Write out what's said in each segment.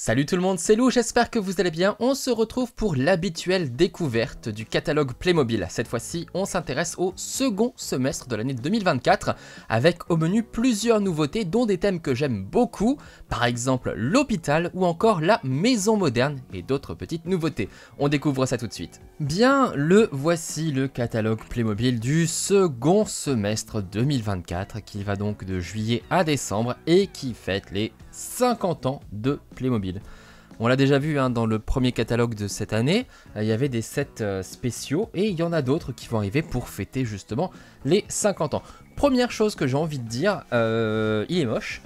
Salut tout le monde, c'est Lou, j'espère que vous allez bien. On se retrouve pour l'habituelle découverte du catalogue Playmobil. Cette fois-ci, on s'intéresse au second semestre de l'année 2024 avec au menu plusieurs nouveautés dont des thèmes que j'aime beaucoup, par exemple l'hôpital ou encore la maison moderne et d'autres petites nouveautés. On découvre ça tout de suite. Bien, voici le catalogue Playmobil du second semestre 2024 qui va donc de juillet à décembre et qui fête les 50 ans de Playmobil. On l'a déjà vu dans le premier catalogue de cette année, il y avait des sets spéciaux et il y en a d'autres qui vont arriver pour fêter justement les 50 ans. Première chose que j'ai envie de dire, il est moche.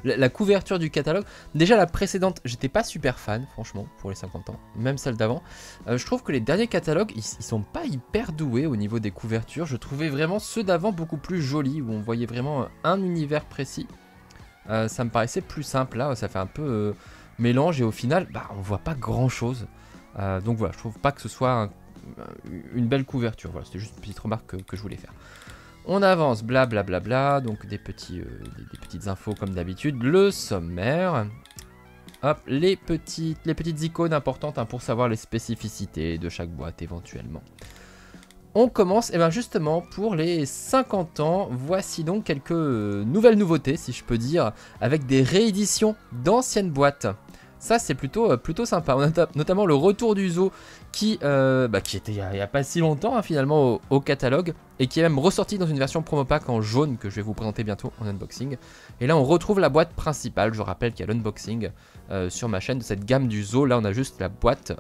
La couverture du catalogue, déjà la précédente, j'étais pas super fan franchement pour les 50 ans, même celle d'avant. Je trouve que les derniers catalogues, ils sont pas hyper doués au niveau des couvertures. Je trouvais vraiment ceux d'avant beaucoup plus jolis, où on voyait vraiment un univers précis. Ça me paraissait plus simple, là ça fait un peu mélange et au final on voit pas grand chose. Donc voilà, je trouve pas que ce soit une belle couverture. Voilà, c'était juste une petite remarque que je voulais faire. On avance, blablabla, donc des petites infos comme d'habitude. Le sommaire. Hop, les petites icônes importantes pour savoir les spécificités de chaque boîte éventuellement. On commence justement pour les 50 ans, voici donc quelques nouvelles nouveautés si je peux dire, avec des rééditions d'anciennes boîtes. Ça c'est plutôt sympa, on a notamment le retour du zoo qui était il n'y a pas si longtemps finalement au catalogue et qui est même ressorti dans une version promo pack en jaune que je vais vous présenter bientôt en unboxing. Et là on retrouve la boîte principale, je rappelle qu'il y a l'unboxing sur ma chaîne de cette gamme du zoo, là on a juste la boîte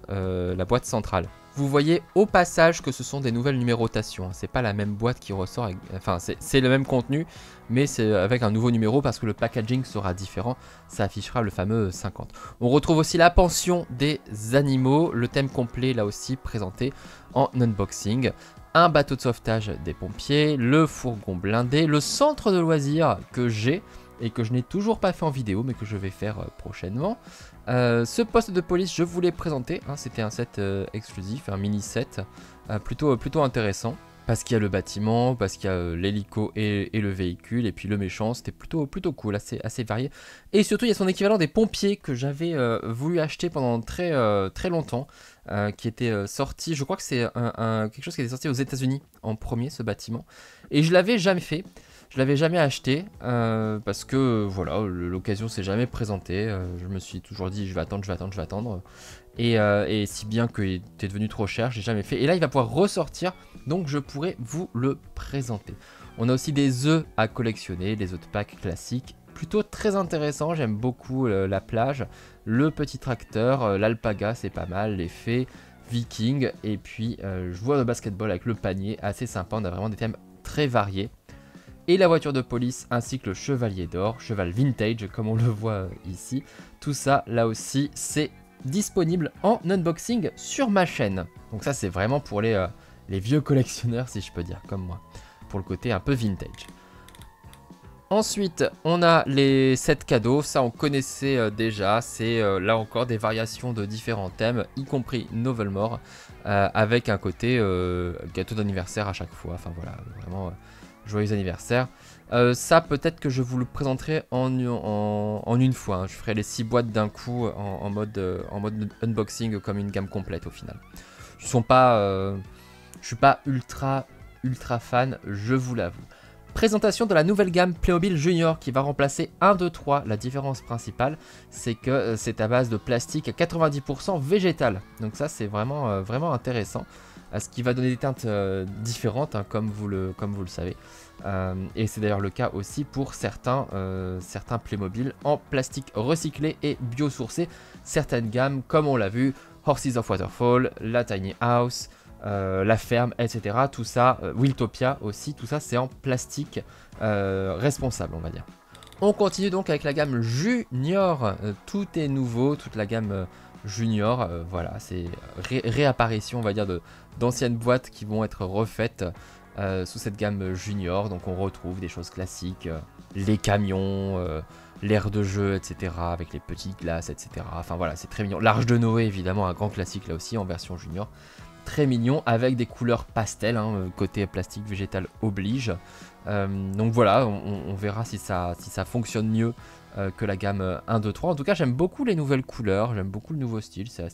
centrale. Vous voyez au passage que ce sont des nouvelles numérotations, c'est pas la même boîte qui ressort, enfin c'est le même contenu, mais c'est avec un nouveau numéro parce que le packaging sera différent, ça affichera le fameux 50. On retrouve aussi la pension des animaux, le thème complet là aussi présenté en unboxing, un bateau de sauvetage des pompiers, le fourgon blindé, le centre de loisirs que j'ai et que je n'ai toujours pas fait en vidéo mais que je vais faire prochainement. Ce poste de police je vous l'ai présenté, c'était un set exclusif, un mini set plutôt intéressant. Parce qu'il y a le bâtiment, parce qu'il y a l'hélico et le véhicule, et puis le méchant, c'était plutôt cool, assez varié. Et surtout, il y a son équivalent des pompiers que j'avais voulu acheter pendant très longtemps, qui était sorti, je crois que c'est quelque chose qui était sorti aux États-Unis en premier, ce bâtiment. Et je l'avais jamais fait, je l'avais jamais acheté, parce que voilà, l'occasion s'est jamais présentée. Je me suis toujours dit, je vais attendre. Et si bien qu'il était devenu trop cher, j'ai jamais fait. Et là, il va pouvoir ressortir, donc je pourrais vous le présenter. On a aussi des œufs à collectionner, des œufs de Pâques classiques, plutôt très intéressant. J'aime beaucoup la plage, le petit tracteur, l'alpaga, c'est pas mal, les fées, vikings, et puis joueur de basketball avec le panier, assez sympa. On a vraiment des thèmes très variés. Et la voiture de police ainsi que le chevalier d'or, cheval vintage comme on le voit ici. Tout ça, là aussi, c'est disponible en unboxing sur ma chaîne. Donc ça c'est vraiment pour les vieux collectionneurs si je peux dire, comme moi, pour le côté un peu vintage. Ensuite on a les sets cadeaux, ça on connaissait déjà, c'est là encore des variations de différents thèmes, y compris Novelmore, avec un côté gâteau d'anniversaire à chaque fois, enfin voilà, vraiment joyeux anniversaire. Ça peut-être que je vous le présenterai en une fois, je ferai les 6 boîtes d'un coup en mode unboxing comme une gamme complète au final. Je suis pas ultra fan, je vous l'avoue. Présentation de la nouvelle gamme Playmobil Junior qui va remplacer 1, 2, 3. La différence principale, c'est que c'est à base de plastique à 90% végétal. Donc ça c'est vraiment intéressant. Ce qui va donner des teintes différentes, comme vous le savez. Et c'est d'ailleurs le cas aussi pour certains Playmobil en plastique recyclé et biosourcé. Certaines gammes, comme on l'a vu, Horses of Waterfall, la Tiny House, la ferme, etc. Tout ça, Wiltopia aussi, tout ça c'est en plastique responsable, on va dire. On continue donc avec la gamme Junior. Tout est nouveau, toute la gamme Junior. Voilà, c'est réapparition, on va dire, d'anciennes boîtes qui vont être refaites sous cette gamme Junior. Donc on retrouve des choses classiques, les camions, l'aire de jeu, etc. avec les petites glaces, etc. Enfin voilà, c'est très mignon. L'Arche de Noé, évidemment, un grand classique là aussi en version Junior. très mignon avec des couleurs pastel, hein, côté plastique végétal oblige. Donc voilà, on verra si ça fonctionne mieux que la gamme 1, 2, 3. En tout cas, j'aime beaucoup les nouvelles couleurs, j'aime beaucoup le nouveau style, c'est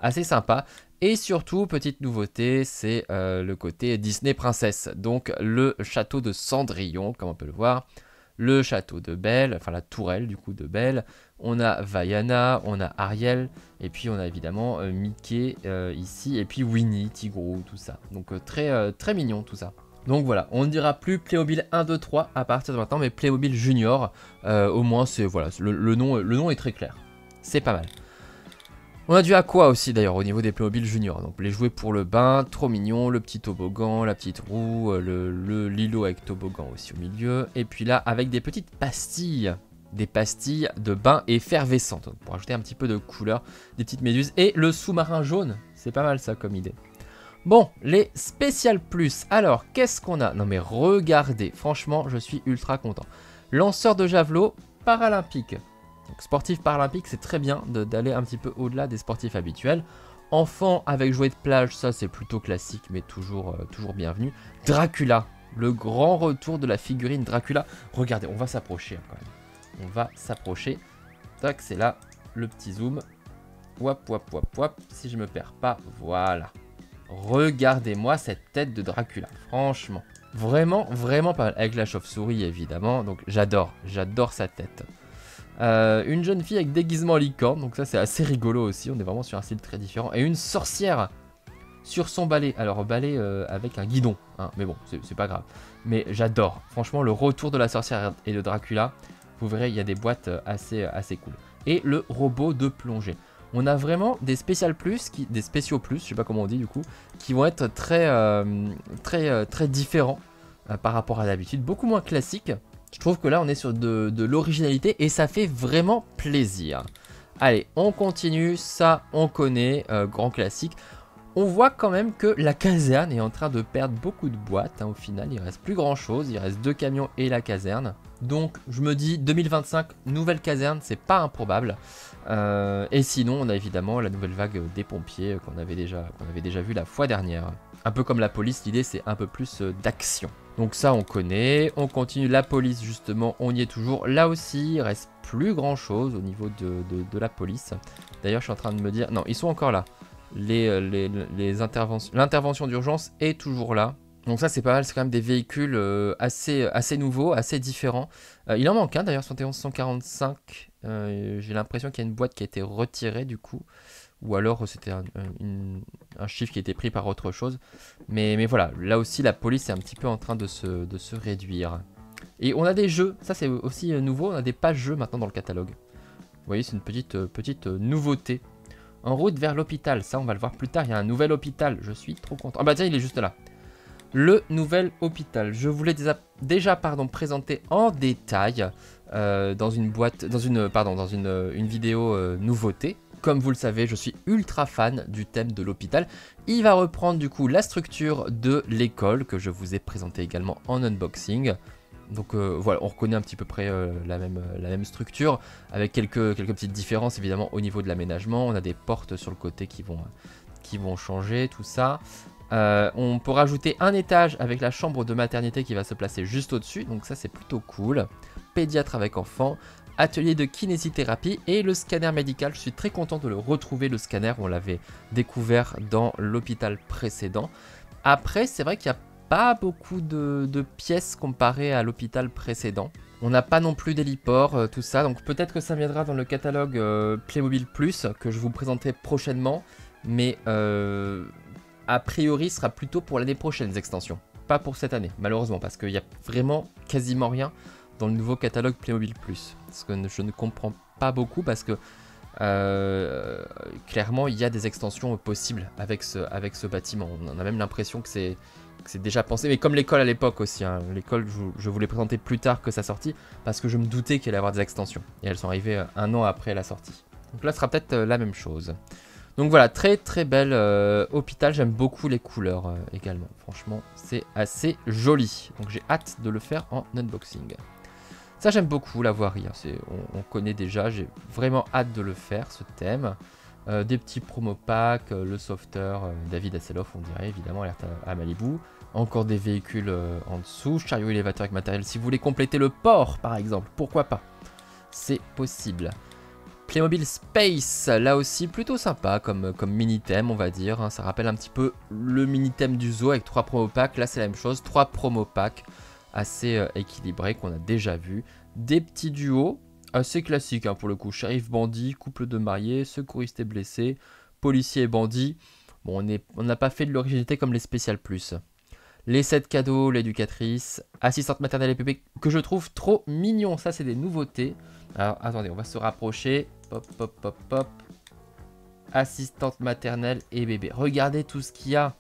assez sympa. Et surtout, petite nouveauté, c'est le côté Disney Princesse. Donc le château de Cendrillon, comme on peut le voir. Le château de Belle, enfin la tourelle du coup de Belle. On a Vaiana, on a Ariel, et puis on a évidemment Mickey ici, et puis Winnie, Tigrou, tout ça. Donc très mignon tout ça. Donc voilà, on ne dira plus Playmobil 1, 2, 3 à partir de maintenant, mais Playmobil Junior, au moins c'est voilà, le nom est très clair. C'est pas mal. On a du Aqua aussi d'ailleurs au niveau des Playmobil Junior. Donc les jouets pour le bain, trop mignon, le petit toboggan, la petite roue, le Lilo avec toboggan aussi au milieu. Et puis là avec des petites pastilles. Des pastilles de bain effervescentes. Donc, pour ajouter un petit peu de couleur, des petites méduses. Et le sous-marin jaune, c'est pas mal ça comme idée. Bon, les Spécial Plus. Alors, qu'est-ce qu'on a? Non mais regardez, franchement, je suis ultra content. Lanceur de javelot paralympique. Donc, sportif paralympique, c'est très bien d'aller un petit peu au-delà des sportifs habituels. Enfant avec jouet de plage, ça c'est plutôt classique, mais toujours bienvenu. Dracula, le grand retour de la figurine Dracula. Regardez, on va s'approcher quand même. On va s'approcher. Tac, c'est là, le petit zoom. Wap, wap, wap, wap. Si je me perds pas, voilà. Regardez-moi cette tête de Dracula, franchement. Vraiment pas mal. Avec la chauve-souris, évidemment. Donc j'adore sa tête. Une jeune fille avec déguisement licorne. Donc ça, c'est assez rigolo aussi. On est vraiment sur un style très différent. Et une sorcière sur son balai. Alors, balai avec un guidon. Hein. Mais bon, c'est pas grave. Mais j'adore. Franchement, le retour de la sorcière et de Dracula. Vous verrez, il y a des boîtes assez cool. Et le robot de plongée. On a vraiment des spéciaux plus, je sais pas comment on dit du coup, qui vont être très différents par rapport à d'habitude, beaucoup moins classiques. Je trouve que là on est sur de l'originalité et ça fait vraiment plaisir. Allez, on continue, ça on connaît, grand classique. On voit quand même que la caserne est en train de perdre beaucoup de boîtes, hein, au final il reste plus grand chose, il reste 2 camions et la caserne. Donc je me dis 2025, nouvelle caserne, c'est pas improbable. Et sinon on a évidemment la nouvelle vague des pompiers qu'on avait déjà vu la fois dernière. Un peu comme la police, l'idée c'est un peu plus d'action. Donc ça on connaît, on continue la police justement, on y est toujours. Là aussi il reste plus grand chose au niveau de la police. D'ailleurs je suis en train de me dire, non ils sont encore là. L'intervention d'urgence est toujours là. Donc ça c'est pas mal, c'est quand même des véhicules assez nouveaux, assez différents. Il en manque un d'ailleurs, 7145. J'ai l'impression qu'il y a une boîte qui a été retirée du coup. Ou alors c'était un chiffre qui a été pris par autre chose. Mais voilà, là aussi la police est un petit peu en train de se réduire. Et on a des jeux, ça c'est aussi nouveau, on a des pages jeux maintenant dans le catalogue. Vous voyez, c'est une petite nouveauté. En route vers l'hôpital, ça on va le voir plus tard, il y a un nouvel hôpital, je suis trop content. Ah bah tiens, il est juste là. Le nouvel hôpital, je vous l'ai déjà présenté en détail dans une vidéo nouveauté. Comme vous le savez, je suis ultra fan du thème de l'hôpital. Il va reprendre du coup la structure de l'école que je vous ai présenté également en unboxing. Donc voilà, on reconnaît un petit peu près la même structure, avec quelques petites différences évidemment au niveau de l'aménagement. On a des portes sur le côté qui vont changer, tout ça. On peut rajouter un étage avec la chambre de maternité qui va se placer juste au-dessus, donc ça c'est plutôt cool. Pédiatre avec enfant, atelier de kinésithérapie et le scanner médical. Je suis très content de le retrouver, le scanner, on l'avait découvert dans l'hôpital précédent. Après c'est vrai qu'il n'y a pas beaucoup de pièces comparées à l'hôpital précédent. On n'a pas non plus d'héliport, tout ça, donc peut-être que ça viendra dans le catalogue Playmobil Plus que je vous présenterai prochainement, mais a priori ce sera plutôt pour l'année prochaine, les extensions. Pas pour cette année, malheureusement, parce qu'il n'y a vraiment quasiment rien dans le nouveau catalogue Playmobil Plus. Ce que je ne comprends pas beaucoup, parce que clairement il y a des extensions possibles avec ce bâtiment. On a même l'impression que c'est déjà pensé, mais comme l'école à l'époque aussi, hein. L'école je vous l'ai présenté plus tard que sa sortie, parce que je me doutais qu'il allait y avoir des extensions, et elles sont arrivées 1 an après la sortie. Donc là ce sera peut-être la même chose. Donc voilà, très bel hôpital, j'aime beaucoup les couleurs également, franchement c'est assez joli, donc j'ai hâte de le faire en unboxing. Ça j'aime beaucoup la voirie, hein. On connaît déjà, j'ai vraiment hâte de le faire ce thème. Des petits promo packs, le softer, David Hasselhoff on dirait évidemment, alerte à Malibu. Encore des véhicules en dessous, chariot élévateur avec matériel. Si vous voulez compléter le port par exemple, pourquoi pas, c'est possible. Playmobil Space, là aussi plutôt sympa comme mini-thème on va dire, hein. Ça rappelle un petit peu le mini-thème du zoo avec 3 promo packs. Là c'est la même chose, 3 promo packs assez équilibrés qu'on a déjà vu. Des petits duos assez classiques hein, pour le coup, shérif bandit, couple de mariés, secouriste et blessé, policier et bandit. Bon on n'a pas fait de l'originalité comme les spéciales plus. Les 7 cadeaux, l'éducatrice, assistante maternelle et bébé, que je trouve trop mignon. Ça, c'est des nouveautés. Alors, attendez, on va se rapprocher. Pop, pop, pop, pop. Assistante maternelle et bébé. Regardez tout ce qu'il y a.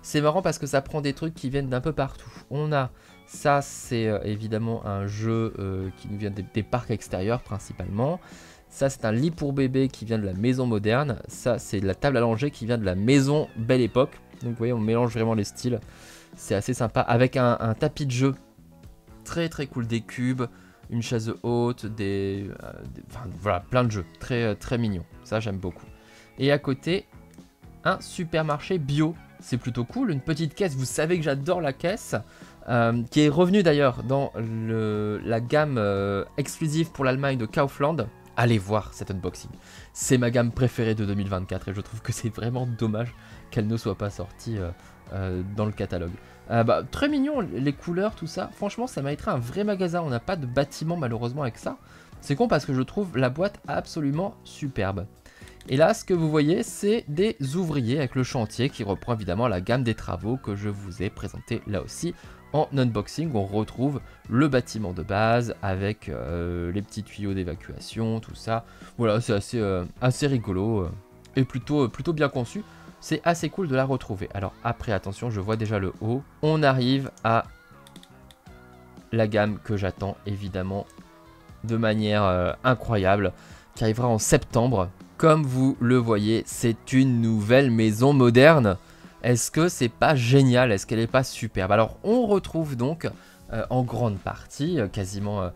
C'est marrant parce que ça prend des trucs qui viennent d'un peu partout. On a, ça, c'est évidemment un jeu qui nous vient des parcs extérieurs principalement. Ça, c'est un lit pour bébé qui vient de la maison moderne. Ça, c'est la table à langer qui vient de la maison Belle Époque. Donc, vous voyez, on mélange vraiment les styles. C'est assez sympa avec un tapis de jeu très très cool, des cubes, une chaise haute, enfin, voilà, plein de jeux très très mignons. Ça j'aime beaucoup. Et à côté, un supermarché bio. C'est plutôt cool, une petite caisse. Vous savez que j'adore la caisse, qui est revenue d'ailleurs dans la gamme exclusive pour l'Allemagne de Kaufland. Allez voir cet unboxing. C'est ma gamme préférée de 2024 et je trouve que c'est vraiment dommage qu'elle ne soit pas sortie dans le catalogue. Très mignon, les couleurs, tout ça. Franchement, ça mériterait un vrai magasin. On n'a pas de bâtiment malheureusement avec ça. C'est con parce que je trouve la boîte absolument superbe. Et là, ce que vous voyez, c'est des ouvriers avec le chantier qui reprend évidemment la gamme des travaux que je vous ai présenté là aussi en unboxing. On retrouve le bâtiment de base avec les petits tuyaux d'évacuation, tout ça. Voilà, c'est assez rigolo et plutôt bien conçu. C'est assez cool de la retrouver. Alors après, attention, je vois déjà le haut. On arrive à la gamme que j'attends évidemment de manière incroyable, qui arrivera en septembre. Comme vous le voyez, c'est une nouvelle maison moderne. Est-ce que c'est pas génial? Est-ce qu'elle n'est pas superbe? Alors on retrouve donc en grande partie, quasiment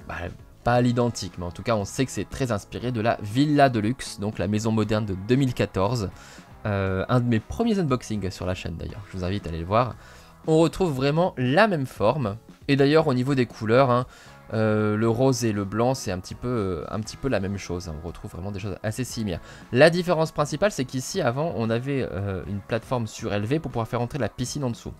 pas à l'identique, mais en tout cas on sait que c'est très inspiré de la Villa Deluxe, donc la maison moderne de 2014. Un de mes premiers unboxings sur la chaîne d'ailleurs, je vous invite à aller le voir. On retrouve vraiment la même forme, et d'ailleurs au niveau des couleurs, hein, le rose et le blanc c'est un petit peu la même chose, hein. On retrouve vraiment des choses assez similaires. La différence principale c'est qu'ici avant on avait une plateforme surélevée pour pouvoir faire entrer la piscine en dessous.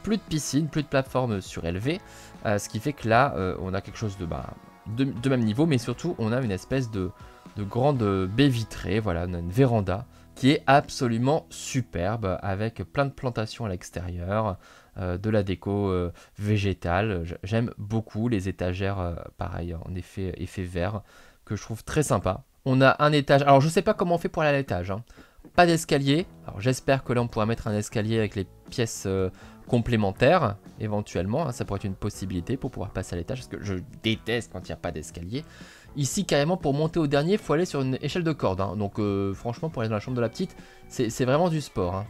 Plus de piscine, plus de plateforme surélevée, ce qui fait que là on a quelque chose de même niveau, mais surtout on a une espèce de grande baie vitrée, voilà, on a une véranda qui est absolument superbe avec plein de plantations à l'extérieur, de la déco végétale. J'aime beaucoup les étagères, pareil, en effet vert, que je trouve très sympa. On a un étage, alors je sais pas comment on fait pour aller à l'étage, hein. Pas d'escalier, alors j'espère que là on pourra mettre un escalier avec les pièces complémentaires, éventuellement, hein, ça pourrait être une possibilité pour pouvoir passer à l'étage, parce que je déteste quand il n'y a pas d'escalier. Ici, carrément, pour monter au dernier, il faut aller sur une échelle de corde, hein. Donc franchement, pour aller dans la chambre de la petite, c'est vraiment du sport, hein.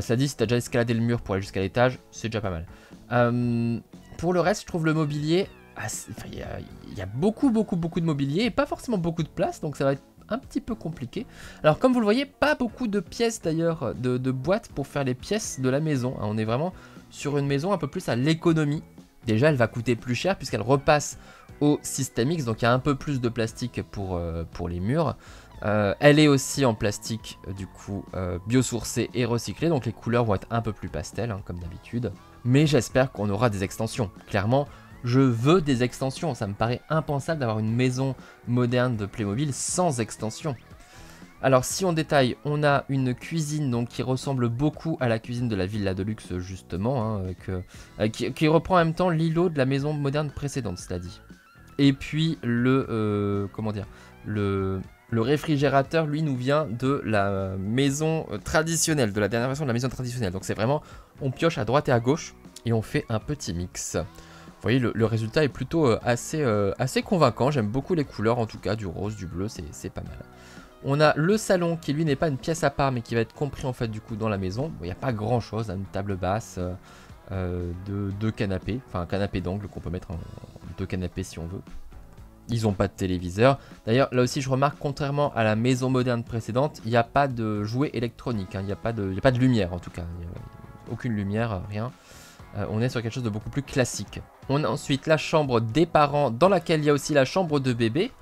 Cela dit, si tu as déjà escaladé le mur pour aller jusqu'à l'étage, c'est déjà pas mal. Pour le reste, je trouve le mobilier, il y a beaucoup de mobilier et pas forcément beaucoup de place, donc ça va être un petit peu compliqué. Alors comme vous le voyez, pas beaucoup de pièces d'ailleurs, de boîtes pour faire les pièces de la maison, hein. On est vraiment sur une maison un peu plus à l'économie. Déjà, elle va coûter plus cher puisqu'elle repasse au système X, donc il y a un peu plus de plastique pour les murs. Elle est aussi en plastique du coup biosourcé et recyclé, donc les couleurs vont être un peu plus pastel, hein, comme d'habitude. Mais j'espère qu'on aura des extensions. Clairement, je veux des extensions. Ça me paraît impensable d'avoir une maison moderne de Playmobil sans extension. Alors si on détaille, on a une cuisine donc, qui ressemble beaucoup à la cuisine de la Villa Deluxe justement, hein, qui reprend en même temps l'îlot de la maison moderne précédente, cela dit. Et puis le réfrigérateur, lui, nous vient de la maison traditionnelle, de la dernière version de la maison traditionnelle. Donc c'est vraiment, on pioche à droite et à gauche et on fait un petit mix. Vous voyez, le résultat est plutôt assez convaincant. J'aime beaucoup les couleurs, en tout cas, du rose, du bleu, c'est pas mal. On a le salon qui, lui, n'est pas une pièce à part, mais qui va être compris, en fait, du coup, dans la maison. Il n'y a pas grand-chose, hein, une table basse, deux canapés, enfin un canapé d'angle qu'on peut mettre en deux canapés si on veut. Ils n'ont pas de téléviseur. D'ailleurs, là aussi, je remarque, contrairement à la maison moderne précédente, il n'y a pas de jouets électroniques. Hein. Il n'y a pas de lumière, en tout cas. Aucune lumière, rien. On est sur quelque chose de beaucoup plus classique. On a ensuite la chambre des parents, dans laquelle il y a aussi la chambre de bébé.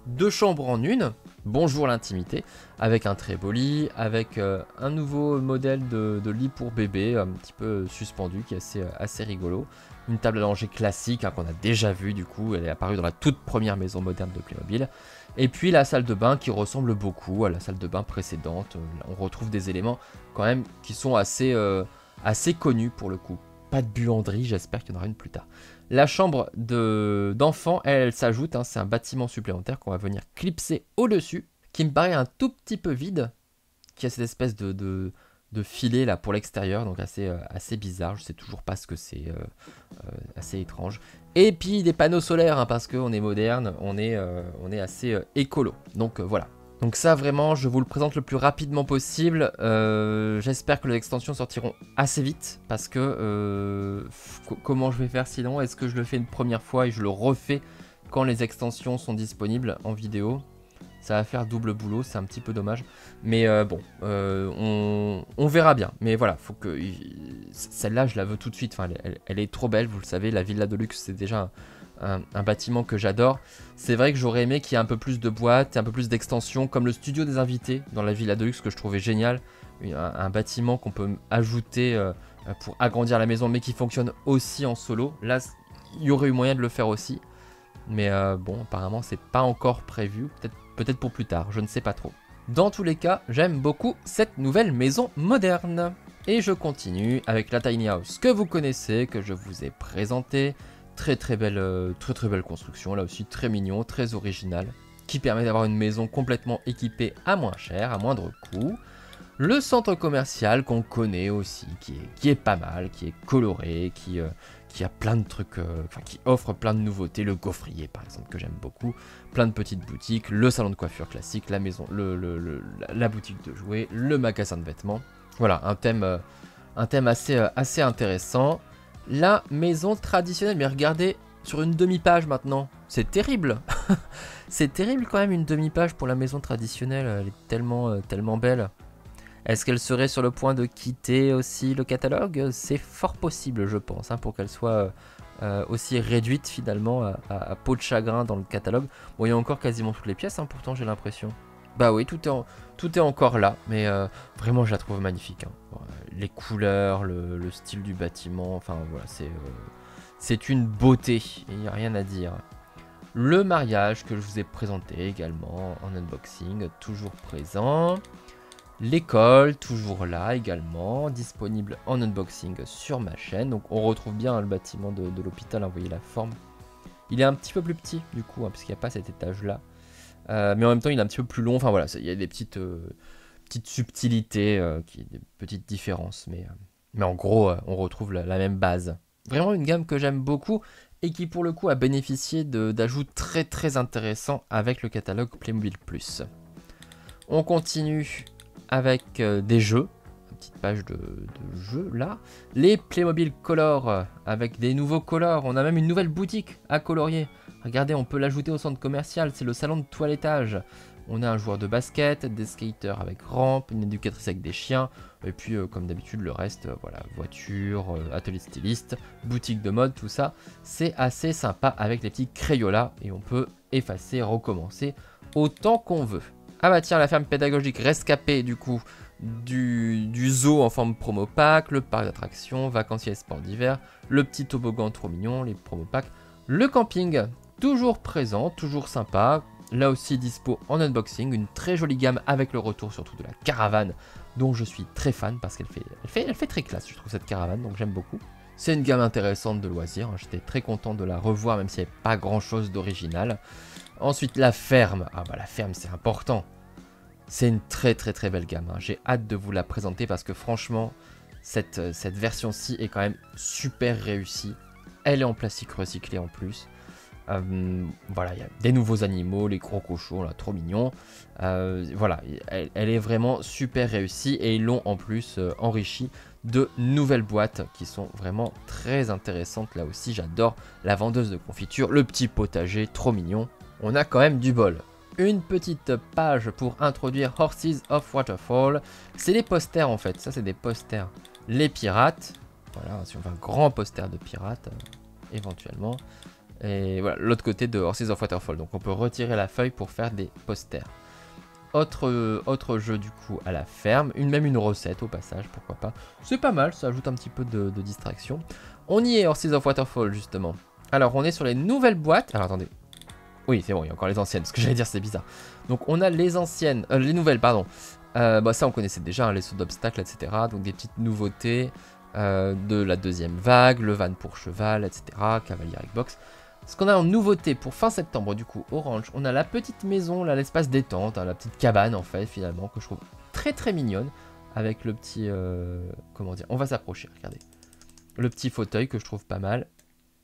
2 chambres en une. Bonjour l'intimité. Avec un très beau lit, avec un nouveau modèle de lit pour bébé, un petit peu suspendu, qui est assez rigolo. Une table à langer classique hein, qu'on a déjà vue du coup, elle est apparue dans la toute première maison moderne de Playmobil. Et puis la salle de bain qui ressemble beaucoup à la salle de bain précédente. On retrouve des éléments quand même qui sont assez connus pour le coup. Pas de buanderie, j'espère qu'il y en aura une plus tard. La chambre d'enfant, elle s'ajoute, hein, c'est un bâtiment supplémentaire qu'on va venir clipser au-dessus, qui me paraît un tout petit peu vide, qui a cette espèce de filet là pour l'extérieur, donc assez bizarre, je sais toujours pas ce que c'est, assez étrange. Et puis des panneaux solaires, hein, parce qu'on est moderne, on est assez écolo, donc voilà. Donc ça vraiment, je vous le présente le plus rapidement possible, j'espère que les extensions sortiront assez vite, parce que comment je vais faire sinon? Est-ce que je le fais une première fois et je le refais quand les extensions sont disponibles en vidéo? Ça va faire double boulot, c'est un petit peu dommage. Mais bon, on verra bien. Mais voilà, faut que celle-là, je la veux tout de suite. Enfin, elle est trop belle, vous le savez. La Villa de Luxe, c'est déjà un bâtiment que j'adore. C'est vrai que j'aurais aimé qu'il y ait un peu plus de boîtes, un peu plus d'extensions, comme le studio des invités dans la Villa de Luxe, que je trouvais génial. Un bâtiment qu'on peut ajouter pour agrandir la maison, mais qui fonctionne aussi en solo. Là, il y aurait eu moyen de le faire aussi. Mais bon, apparemment, c'est pas encore prévu. Peut-être pour plus tard, je ne sais pas trop. Dans tous les cas, j'aime beaucoup cette nouvelle maison moderne. Et je continue avec la Tiny House que vous connaissez, que je vous ai présenté. Très belle construction, là aussi très mignon, très original. Qui permet d'avoir une maison complètement équipée à moins cher, à moindre coût. Le centre commercial qu'on connaît aussi, qui est pas mal, qui est coloré, qui a plein de trucs, qui offre plein de nouveautés. Le gaufrier par exemple que j'aime beaucoup, plein de petites boutiques, le salon de coiffure classique, la maison, la boutique de jouets, le magasin de vêtements. Voilà, un thème assez intéressant. La maison traditionnelle, mais regardez sur une demi-page maintenant, c'est terrible. C'est terrible quand même une demi-page pour la maison traditionnelle, elle est tellement belle. Est-ce qu'elle serait sur le point de quitter aussi le catalogue? C'est fort possible, je pense, hein, pour qu'elle soit aussi réduite finalement à peau de chagrin dans le catalogue. Bon, il y a encore quasiment toutes les pièces, hein, pourtant j'ai l'impression. Bah oui, tout est encore là, mais vraiment je la trouve magnifique. Hein. Bon, les couleurs, le style du bâtiment, enfin voilà, c'est une beauté, il n'y a rien à dire. Le mariage que je vous ai présenté également en unboxing, toujours présent. L'école, toujours là également, disponible en unboxing sur ma chaîne. Donc on retrouve bien le bâtiment de l'hôpital, hein, vous voyez la forme. Il est un petit peu plus petit du coup, hein, parce qu'il n'y a pas cet étage là. Mais en même temps il est un petit peu plus long, enfin voilà, il y a des petites subtilités, des petites différences. Mais en gros, on retrouve la même base. Vraiment une gamme que j'aime beaucoup et qui pour le coup a bénéficié d'ajouts très intéressants avec le catalogue Playmobil Plus. On continue avec des jeux, une petite page de jeux là. Les Playmobil Color avec des nouveaux colors. On a même une nouvelle boutique à colorier. Regardez, on peut l'ajouter au centre commercial, c'est le salon de toilettage. On a un joueur de basket, des skaters avec rampe, une éducatrice avec des chiens, et puis comme d'habitude le reste, voilà, voiture, atelier styliste, boutique de mode, tout ça. C'est assez sympa avec les petits Crayolas et on peut effacer, recommencer autant qu'on veut. Ah bah tiens, la ferme pédagogique rescapée du coup du zoo en forme promo pack, le parc d'attractions, vacanciers et sports d'hiver, le petit toboggan trop mignon, les promo packs, le camping toujours présent, toujours sympa, là aussi dispo en unboxing, une très jolie gamme avec le retour surtout de la caravane dont je suis très fan parce qu'elle fait très classe, je trouve cette caravane, donc j'aime beaucoup. C'est une gamme intéressante de loisirs, hein, j'étais très content de la revoir même s'il n'y avait pas grand chose d'original. Ensuite la ferme, ah bah la ferme c'est important. C'est une très belle gamme, hein. J'ai hâte de vous la présenter parce que franchement cette version-ci est quand même super réussie. Elle est en plastique recyclé en plus. Voilà, il y a des nouveaux animaux, les gros cochons là, trop mignons. Voilà, elle est vraiment super réussie et ils l'ont en plus enrichi de nouvelles boîtes qui sont vraiment très intéressantes. Là aussi, j'adore la vendeuse de confiture, le petit potager, trop mignon. on a quand même du bol. Une petite page pour introduire Horses of Waterfall. C'est les posters en fait, ça c'est des posters. Les pirates, voilà, si on veut un grand poster de pirates, éventuellement. Et voilà, l'autre côté de Horses of Waterfall. Donc on peut retirer la feuille pour faire des posters. Autre jeu du coup à la ferme, même une recette au passage, pourquoi pas. C'est pas mal, ça ajoute un petit peu de distraction. On y est, Horses of Waterfall justement. Alors on est sur les nouvelles boîtes. Alors attendez. Oui, c'est bon, il y a encore les anciennes. Ce que j'allais dire, c'est bizarre. Donc, on a les anciennes, les nouvelles, pardon. Bah, ça, on connaissait déjà, hein, les sauts d'obstacles, etc. Donc, des petites nouveautés de la deuxième vague, le van pour cheval, etc. Cavalier box. Ce qu'on a en nouveauté pour fin septembre, du coup, orange, on a la petite maison, là, l'espace détente, hein, la petite cabane, en fait, finalement, que je trouve très, très mignonne. Avec le petit, comment dire, on va s'approcher, regardez. Le petit fauteuil que je trouve pas mal.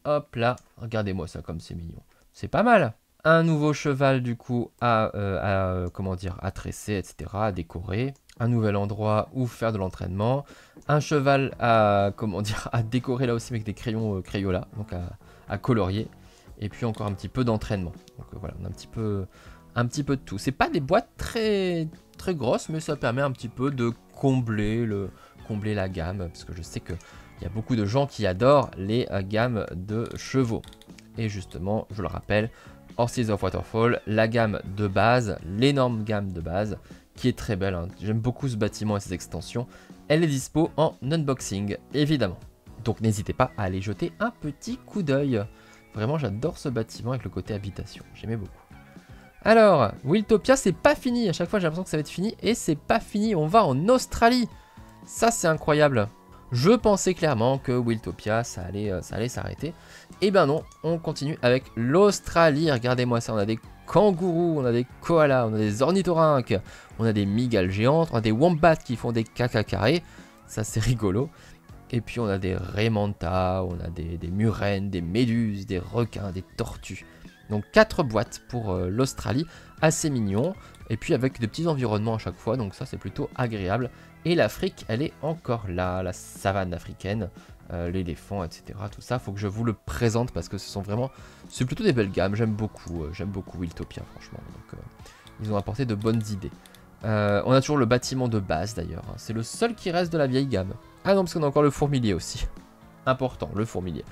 Hop là, regardez-moi ça comme c'est mignon. C'est pas mal. Un nouveau cheval du coup comment dire, à tresser, etc., à décorer. Un nouvel endroit où faire de l'entraînement. Un cheval à, comment dire, à décorer là aussi avec des crayons Crayola, donc à colorier. Et puis encore un petit peu d'entraînement. Donc voilà, on a un petit peu de tout. C'est pas des boîtes très, très grosses, mais ça permet un petit peu de combler la gamme. Parce que je sais qu'il y a beaucoup de gens qui adorent les gammes de chevaux. Et justement, je le rappelle, Horses of Waterfall, la gamme de base, l'énorme gamme de base, qui est très belle, hein. J'aime beaucoup ce bâtiment et ses extensions. Elle est dispo en unboxing, évidemment. Donc n'hésitez pas à aller jeter un petit coup d'œil. Vraiment, j'adore ce bâtiment avec le côté habitation, j'aimais beaucoup. Alors, Wiltopia, c'est pas fini. À chaque fois, j'ai l'impression que ça va être fini, et c'est pas fini. On va en Australie. Ça, c'est incroyable. Je pensais clairement que Wiltopia, ça allait s'arrêter. Et ben non, on continue avec l'Australie. Regardez-moi ça, on a des kangourous, on a des koalas, on a des ornithorynques, on a des mygales géantes, on a des wombats qui font des caca carrés. Ça, c'est rigolo. Et puis, on a des raimentas, on a des murènes, des méduses, des requins, des tortues. Donc, 4 boîtes pour l'Australie, assez mignon. Et puis, avec des petits environnements à chaque fois, donc ça, c'est plutôt agréable. Et l'Afrique, elle est encore là, la savane africaine, l'éléphant, etc. Tout ça, faut que je vous le présente parce que ce sont vraiment... C'est plutôt des belles gammes, j'aime beaucoup Wiltopia, franchement. Donc, ils ont apporté de bonnes idées. On a toujours le bâtiment de base, d'ailleurs. Hein. C'est le seul qui reste de la vieille gamme. Ah non, parce qu'on a encore le fourmilier aussi. Important, le fourmilier.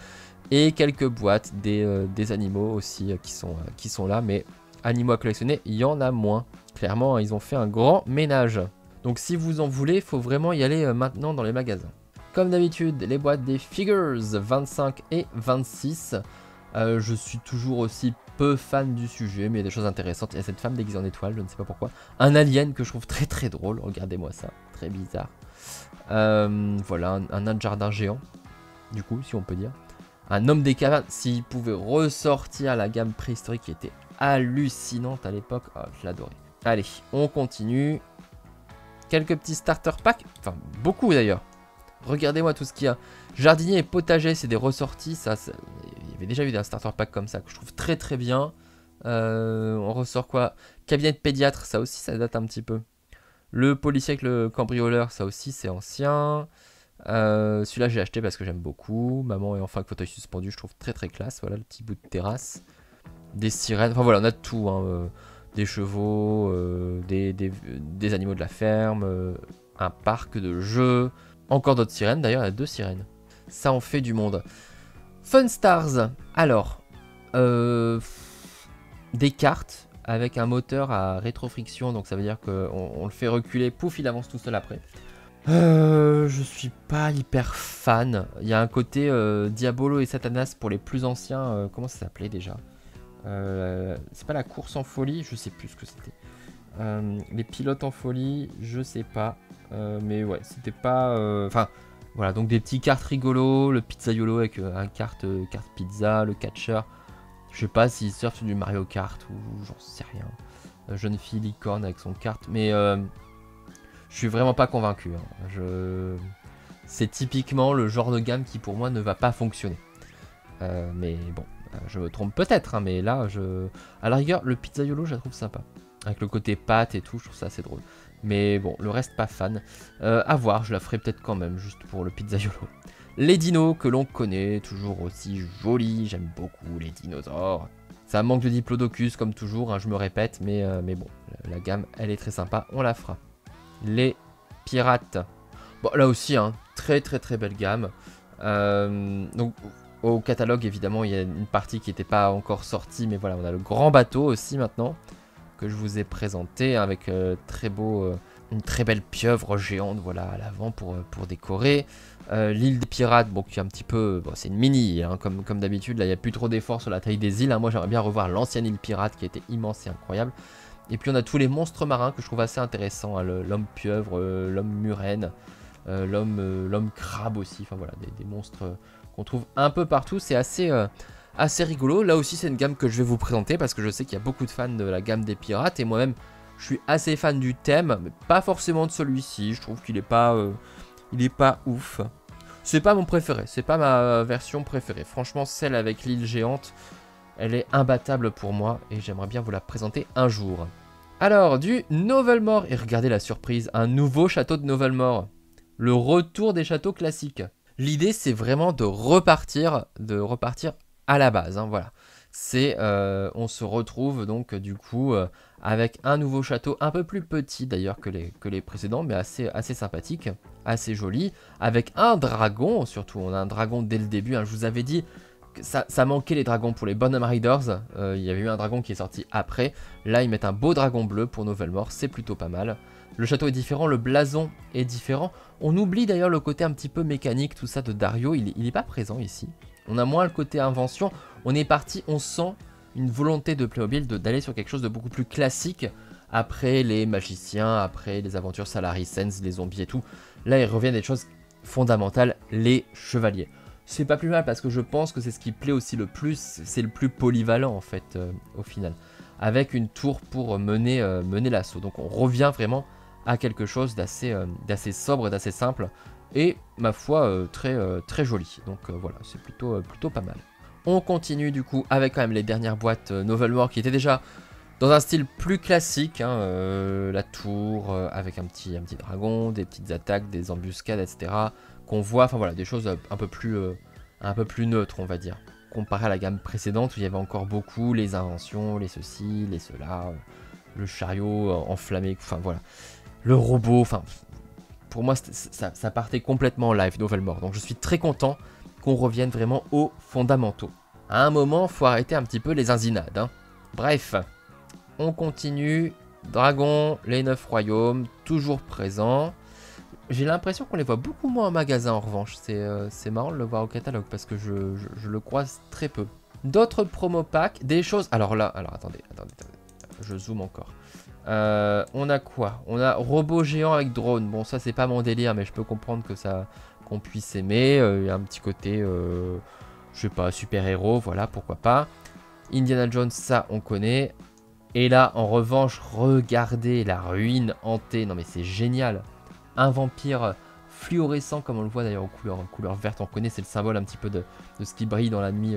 Et quelques boîtes, des animaux aussi qui sont là, mais animaux à collectionner, il y en a moins. Clairement, ils ont fait un grand ménage. Donc si vous en voulez, il faut vraiment y aller maintenant dans les magasins. Comme d'habitude, les boîtes des Figures 25 et 26. Je suis toujours aussi peu fan du sujet, mais il y a des choses intéressantes. Il y a cette femme déguisée en étoile, je ne sais pas pourquoi. Un alien que je trouve très très drôle, regardez-moi ça, très bizarre. Voilà, un nain de jardin géant, du coup, si on peut dire. Un homme des cavernes, s'il pouvait ressortir la gamme préhistorique qui était hallucinante à l'époque, oh, je l'adorais. Allez, on continue. Quelques petits starter packs, enfin beaucoup d'ailleurs. Regardez-moi tout ce qu'il y a. Jardinier et potager, c'est des ressorties. Ça, il y avait déjà eu un starter pack comme ça que je trouve très très bien. On ressort quoi? Cabinet de pédiatre, ça aussi ça date un petit peu. Le policier avec le cambrioleur, ça aussi c'est ancien. Celui-là j'ai acheté parce que j'aime beaucoup. Maman et enfant avec fauteuil suspendu, je trouve très très classe. Voilà le petit bout de terrasse. Des sirènes, enfin voilà, on a tout. Hein, des chevaux, des animaux de la ferme, un parc de jeux. Encore d'autres sirènes, d'ailleurs il y a 2 sirènes. Ça en fait du monde. Fun Stars, alors, des cartes avec un moteur à rétrofriction, donc ça veut dire qu'on le fait reculer, pouf, il avance tout seul après. Je suis pas hyper fan. Il y a un côté Diabolo et Satanas pour les plus anciens. Comment ça s'appelait déjà? C'est pas la course en folie, je sais plus ce que c'était. Les pilotes en folie, je sais pas. Mais ouais, c'était pas... Enfin, voilà, donc des petits cartes rigolos, le pizzaiolo avec un carte pizza, le catcher. Je sais pas s'il surfe sur du Mario Kart ou j'en sais rien. Jeune fille licorne avec son kart, mais je suis vraiment pas convaincu. Hein. C'est typiquement le genre de gamme qui pour moi ne va pas fonctionner. Mais bon, je me trompe peut-être, hein, mais là, à la rigueur, le pizzaiolo, je la trouve sympa. Avec le côté pâte et tout, je trouve ça assez drôle. Mais bon, le reste pas fan. À voir, je la ferai peut-être quand même, juste pour le pizzaiolo. Les dinos que l'on connaît, toujours aussi jolis, j'aime beaucoup les dinosaures. Ça manque de Diplodocus comme toujours, hein, je me répète, mais bon, la gamme elle est très sympa, on la fera. Les pirates. Bon là aussi, hein, très belle gamme. Donc au catalogue évidemment il y a une partie qui n'était pas encore sortie, mais voilà, on a le grand bateau aussi maintenant, que je vous ai présenté, avec une très belle pieuvre géante, voilà, à l'avant pour décorer. L'île des pirates, bon, qui est un petit peu... Bon, c'est une mini, hein, comme d'habitude, là, il n'y a plus trop d'efforts sur la taille des îles. Hein. Moi, j'aimerais bien revoir l'ancienne île pirate, qui était immense et incroyable. Et puis, on a tous les monstres marins que je trouve assez intéressants. Hein, l'homme pieuvre, l'homme murène, l'homme crabe aussi. Enfin, voilà, des monstres qu'on trouve un peu partout. C'est assez rigolo. Là aussi, c'est une gamme que je vais vous présenter, parce que je sais qu'il y a beaucoup de fans de la gamme des pirates. Et moi-même, je suis assez fan du thème, mais pas forcément de celui-ci. Je trouve qu'il est pas ouf. C'est pas mon préféré, c'est pas ma version préférée. Franchement, celle avec l'île géante, elle est imbattable pour moi et j'aimerais bien vous la présenter un jour. Alors, du Novelmore, et regardez la surprise, un nouveau château de Novelmore. Le retour des châteaux classiques. L'idée, c'est vraiment de repartir à la base, hein, voilà. On se retrouve donc du coup avec un nouveau château un peu plus petit d'ailleurs que les précédents, mais assez sympathique, assez joli, avec un dragon surtout. On a un dragon dès le début, hein. Je vous avais dit que ça manquait les dragons pour les Bonhomme Riders. Il y avait eu un dragon qui est sorti après. Là ils mettent un beau dragon bleu pour Novelmore, c'est plutôt pas mal. Le château est différent, le blason est différent. On oublie d'ailleurs le côté un petit peu mécanique, tout ça de Dario, il n'est pas présent ici. On a moins le côté invention. On est parti, on sent une volonté de Playmobil d'aller sur quelque chose de beaucoup plus classique après les magiciens, après les aventures Salary Sense, les zombies et tout. Là, ils reviennent à des choses fondamentales, les chevaliers. C'est pas plus mal parce que je pense que c'est ce qui plaît aussi le plus, c'est le plus polyvalent en fait au final. Avec une tour pour mener l'assaut. Donc on revient vraiment à quelque chose d'assez sobre et d'assez simple. Et ma foi très joli. Donc voilà, c'est plutôt pas mal. On continue du coup avec quand même les dernières boîtes Novelmore qui étaient déjà dans un style plus classique, hein, la tour avec un petit dragon, des petites attaques, des embuscades, etc. Qu'on voit, enfin voilà, des choses un peu plus neutres on va dire. Comparé à la gamme précédente où il y avait encore beaucoup les inventions, les ceci, les cela, le chariot enflammé, enfin voilà. Le robot, enfin... Pour moi, ça partait complètement en live, Novelmore. Donc je suis très content qu'on revienne vraiment aux fondamentaux. À un moment, faut arrêter un petit peu les inzinades. Hein. Bref, on continue. Dragon, les 9 royaumes, toujours présents. J'ai l'impression qu'on les voit beaucoup moins en magasin en revanche. C'est marrant de le voir au catalogue parce que je le croise très peu. D'autres promo packs, des choses... Alors attendez. Je zoome encore. On a quoi? On a robot géant avec drone. Bon, ça c'est pas mon délire, mais je peux comprendre que qu'on puisse aimer. Il y a un petit côté, je sais pas, super héros, voilà, pourquoi pas. Indiana Jones, ça on connaît. Et là, en revanche, regardez la ruine hantée. Non mais c'est génial. Un vampire fluorescent, comme on le voit d'ailleurs en couleur verte. On connaît, c'est le symbole un petit peu de ce qui brille dans la nuit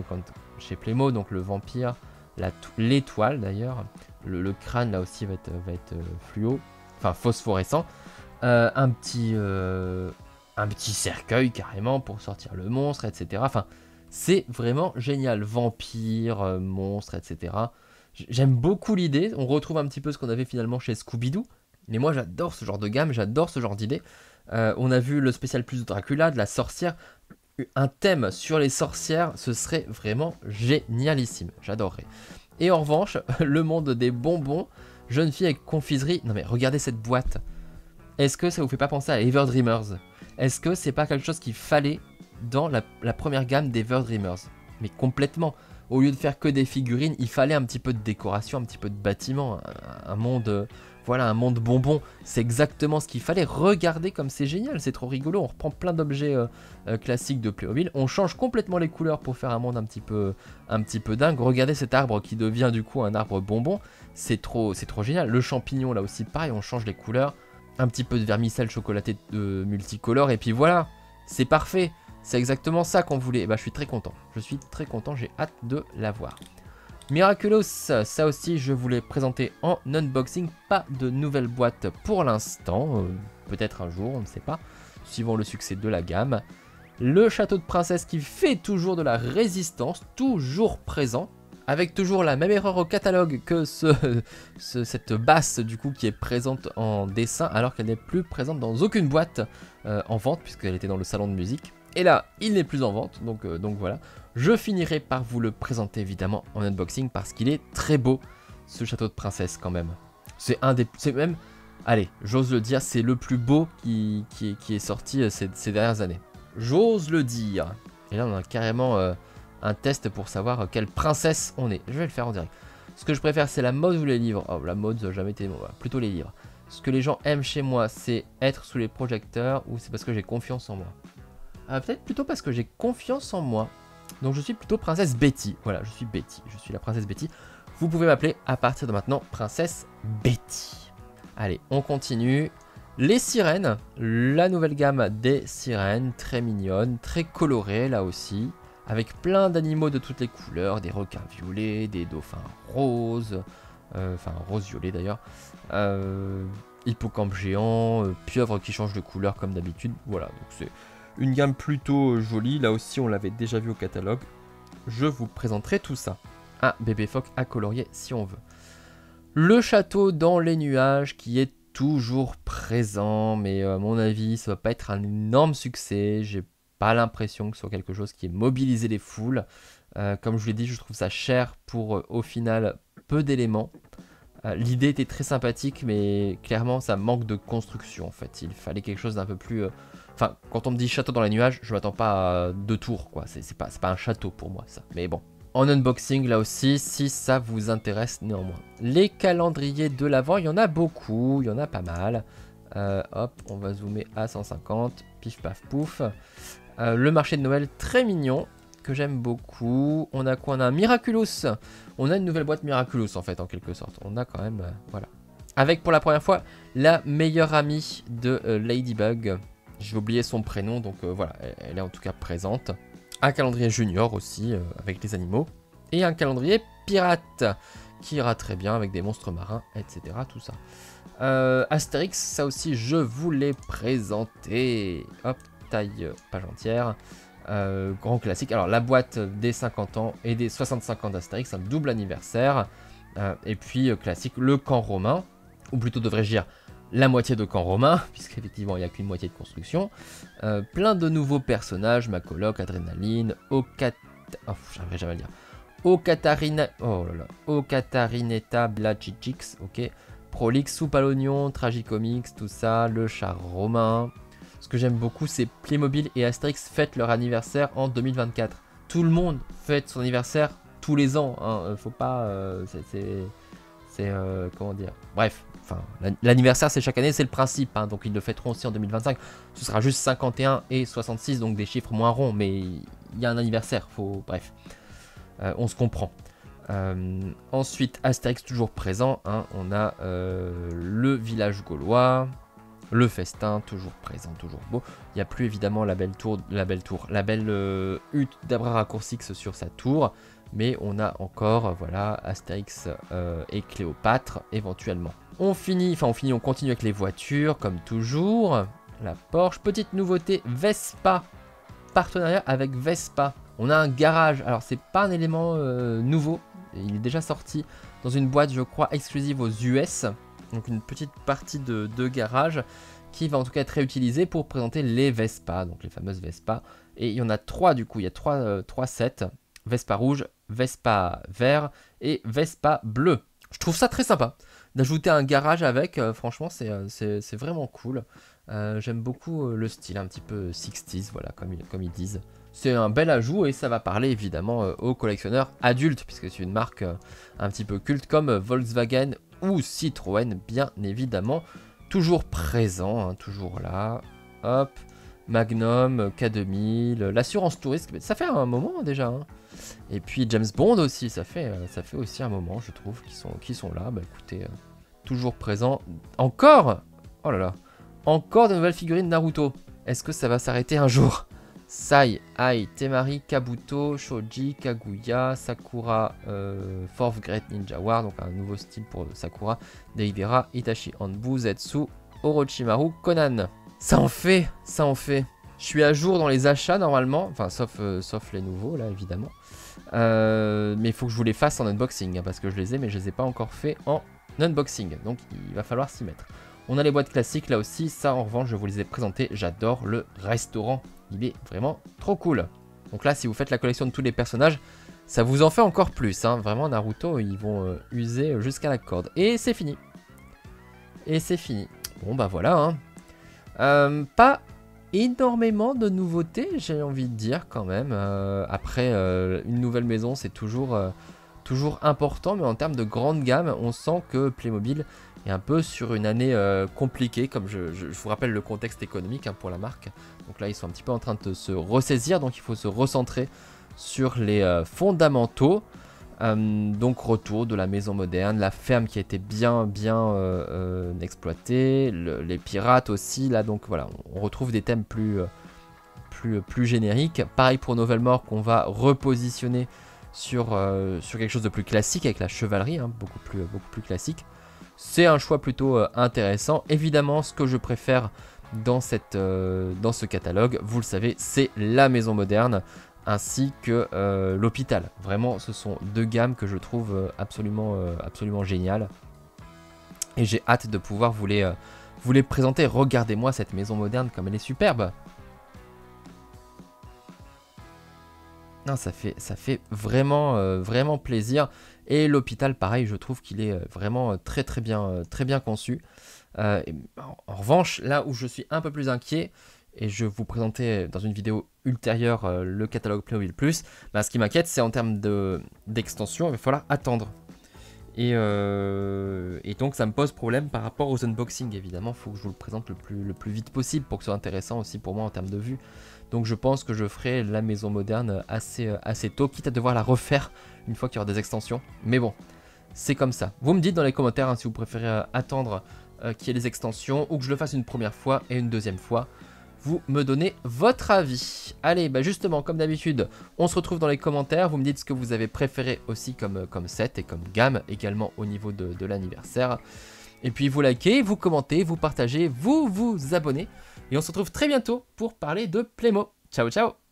chez Playmo. Donc le vampire, l'étoile d'ailleurs. Le crâne là aussi va être fluo, enfin phosphorescent. Un petit cercueil carrément pour sortir le monstre, etc. Enfin, c'est vraiment génial. Vampire, monstre, etc. J'aime beaucoup l'idée. On retrouve un petit peu ce qu'on avait finalement chez Scooby-Doo. Mais moi j'adore ce genre de gamme, j'adore ce genre d'idée. On a vu le spécial plus de Dracula, de la sorcière. Un thème sur les sorcières, ce serait vraiment génialissime. J'adorerais. Et en revanche, le monde des bonbons, jeune fille avec confiserie. Non mais regardez cette boîte. Est-ce que ça vous fait pas penser à Everdreamers? Est-ce que c'est pas quelque chose qu'il fallait dans la première gamme d'Everdreamers? Mais complètement. Au lieu de faire que des figurines, il fallait un petit peu de décoration, un petit peu de bâtiment, un monde... Voilà, un monde bonbon, c'est exactement ce qu'il fallait. Regardez comme c'est génial, c'est trop rigolo. On reprend plein d'objets classiques de Playmobil. On change complètement les couleurs pour faire un monde un petit peu dingue. Regardez cet arbre qui devient du coup un arbre bonbon. C'est trop génial. Le champignon là aussi, pareil, on change les couleurs. Un petit peu de vermicelle chocolaté multicolore. Et puis voilà, c'est parfait. C'est exactement ça qu'on voulait. Et bah, je suis très content. J'ai hâte de l'avoir. Miraculous, ça aussi je vous l'ai présenté en unboxing, pas de nouvelle boîte pour l'instant, peut-être un jour, on ne sait pas, suivant le succès de la gamme. Le château de princesse qui fait toujours de la résistance, toujours présent, Avec toujours la même erreur au catalogue que cette basse du coup qui est présente en dessin alors qu'elle n'est plus présente dans aucune boîte en vente puisqu'elle était dans le salon de musique. Et là, il n'est plus en vente, donc voilà. Je finirai par vous le présenter évidemment en unboxing parce qu'il est très beau, ce château de princesse quand même. C'est même, allez, j'ose le dire, c'est le plus beau qui est sorti ces dernières années. J'ose le dire. Et là, on a carrément un test pour savoir quelle princesse on est. Je vais le faire en direct. Ce que je préfère, c'est la mode ou les livres. Oh, la mode, ça n'a jamais été bon, voilà, plutôt les livres. Ce que les gens aiment chez moi, c'est être sous les projecteurs ou c'est parce que j'ai confiance en moi? Peut-être plutôt parce que j'ai confiance en moi. Donc je suis plutôt princesse Betty. Voilà, je suis Betty. Je suis la princesse Betty. Vous pouvez m'appeler à partir de maintenant princesse Betty. Allez, on continue. Les sirènes. La nouvelle gamme des sirènes. Très mignonne, très colorée là aussi. Avec plein d'animaux de toutes les couleurs. Des requins violets, des dauphins roses. Enfin, rose-violet d'ailleurs. Hippocampe géant. Pieuvre qui change de couleur comme d'habitude. Voilà, donc c'est une gamme plutôt jolie, là aussi on l'avait déjà vu au catalogue. Je vous présenterai tout ça. Ah, bébé phoque à colorier si on veut. Le château dans les nuages qui est toujours présent, mais à mon avis ça va pas être un énorme succès. J'ai pas l'impression que ce soit quelque chose qui ait mobilisé les foules. Comme je vous l'ai dit, je trouve ça cher pour au final peu d'éléments. L'idée était très sympathique, mais clairement ça manque de construction en fait. Il fallait quelque chose d'un peu plus... Enfin, quand on me dit château dans les nuages, je m'attends pas à 2 tours, quoi. C'est pas un château pour moi, ça. Mais bon. En unboxing, là aussi, si ça vous intéresse néanmoins. Les calendriers de l'Avent, il y en a beaucoup, il y en a pas mal. Hop, on va zoomer à 150. Pif, paf, pouf. Le marché de Noël, très mignon, que j'aime beaucoup. On a quoi? On a un Miraculous. On a une nouvelle boîte Miraculous, en fait, en quelque sorte. On a quand même, voilà. Avec, pour la première fois, la meilleure amie de Ladybug. J'ai oublié son prénom, donc voilà, elle est en tout cas présente. Un calendrier junior aussi, avec les animaux. Et un calendrier pirate, qui ira très bien avec des monstres marins, etc. Tout ça. Astérix, ça aussi, je vous l'ai présenté. Hop, taille page entière. Grand classique. Alors, la boîte des 50 ans et des 65 ans d'Astérix, un double anniversaire. Et puis, classique, le camp romain. Ou plutôt, devrais-je dire... la moitié de camp romain, puisqu'effectivement il n'y a qu'une moitié de construction. Plein de nouveaux personnages, ma coloc, Adrénaline, j'arriverai jamais à le dire. Ocatarineta, Blachicix, ok. Prolix, Soupe à l'oignon, Tragicomics, tout ça, le char romain. Ce que j'aime beaucoup, c'est Playmobil et Astérix fêtent leur anniversaire en 2024. Tout le monde fête son anniversaire tous les ans, hein. Faut pas... comment dire, bref, enfin, l'anniversaire c'est chaque année, c'est le principe, hein, donc ils le fêteront aussi en 2025, ce sera juste 51 et 66, donc des chiffres moins ronds, mais il y a un anniversaire, bref, on se comprend. Ensuite, Astérix toujours présent, hein, on a le village gaulois, le festin toujours présent, toujours beau, il n'y a plus évidemment la belle hutte d'Abra Raccourcix sur sa tour, mais on a encore, voilà, Astérix et Cléopâtre, éventuellement. On continue avec les voitures, comme toujours. La Porsche, petite nouveauté, Vespa. Partenariat avec Vespa. On a un garage, alors c'est pas un élément nouveau, il est déjà sorti dans une boîte, je crois, exclusive aux US. Donc une petite partie de garage qui va en tout cas être réutilisée pour présenter les Vespa, donc les fameuses Vespa. Et il y en a 3 du coup, il y a 3 sets. Vespa rouge, Vespa vert et Vespa bleu. Je trouve ça très sympa d'ajouter un garage avec, franchement c'est vraiment cool. J'aime beaucoup le style un petit peu 60s, voilà, comme ils disent. C'est un bel ajout et ça va parler évidemment aux collectionneurs adultes, puisque c'est une marque un petit peu culte comme Volkswagen ou Citroën, bien évidemment. Toujours présent, hein, toujours là. Hop, Magnum, K2000, l'assurance touriste, ça fait un moment déjà, hein. Et puis James Bond aussi, ça fait aussi un moment, je trouve, qui sont là. Bah écoutez, toujours présent. Encore, oh là là, encore de nouvelles figurines Naruto. Est-ce que ça va s'arrêter un jour? Sai, Ai, Temari, Kabuto, Shoji, Kaguya, Sakura, Fourth Great Ninja War, donc un nouveau style pour Sakura, Deidara, Itachi Hanbu, Zetsu, Orochimaru, Conan. Ça en fait. Je suis à jour dans les achats normalement, enfin sauf les nouveaux là évidemment. Mais il faut que je vous les fasse en unboxing, hein, parce que je les ai mais je les ai pas encore fait en unboxing. Donc il va falloir s'y mettre. On a les boîtes classiques là aussi, ça en revanche je vous les ai présentées. J'adore le restaurant, il est vraiment trop cool. Donc là si vous faites la collection de tous les personnages, ça vous en fait encore plus, hein. Vraiment Naruto ils vont user jusqu'à la corde. Et c'est fini. Et c'est fini. Bon bah voilà, hein. Pas énormément de nouveautés, j'ai envie de dire quand même. Après, une nouvelle maison, c'est toujours important, mais en termes de grande gamme, on sent que Playmobil est un peu sur une année compliquée, comme je vous rappelle le contexte économique, hein, pour la marque. Donc là, ils sont un petit peu en train de se ressaisir, donc il faut se recentrer sur les fondamentaux. Donc retour de la maison moderne, la ferme qui a été bien exploitée, les pirates aussi là, donc voilà, on retrouve des thèmes plus génériques. Pareil pour Novelmore qu'on va repositionner sur quelque chose de plus classique avec la chevalerie, hein, beaucoup plus classique. C'est un choix plutôt intéressant. Évidemment, ce que je préfère dans ce catalogue, vous le savez, c'est la maison moderne ainsi que l'hôpital. Vraiment, ce sont deux gammes que je trouve absolument géniales. Et j'ai hâte de pouvoir vous les présenter. Regardez-moi cette maison moderne comme elle est superbe. Non, ça fait vraiment plaisir. Et l'hôpital, pareil, je trouve qu'il est vraiment très bien conçu. En revanche, là où je suis un peu plus inquiet, et je vous présentais dans une vidéo ultérieure le catalogue Playmobil Plus, bah, ce qui m'inquiète, c'est en termes d'extension, il va falloir attendre. Et donc ça me pose problème par rapport aux unboxings, évidemment, il faut que je vous le présente le plus vite possible pour que ce soit intéressant aussi pour moi en termes de vue. Donc je pense que je ferai la maison moderne assez tôt, quitte à devoir la refaire une fois qu'il y aura des extensions. Mais bon, c'est comme ça. Vous me dites dans les commentaires, hein, si vous préférez attendre qu'il y ait des extensions ou que je le fasse une première fois et une deuxième fois. Vous me donnez votre avis. Allez, bah justement, comme d'habitude, on se retrouve dans les commentaires. Vous me dites ce que vous avez préféré aussi comme set et comme gamme, également au niveau de l'anniversaire. Et puis vous likez, vous commentez, vous partagez, vous abonnez. Et on se retrouve très bientôt pour parler de Playmo. Ciao, ciao!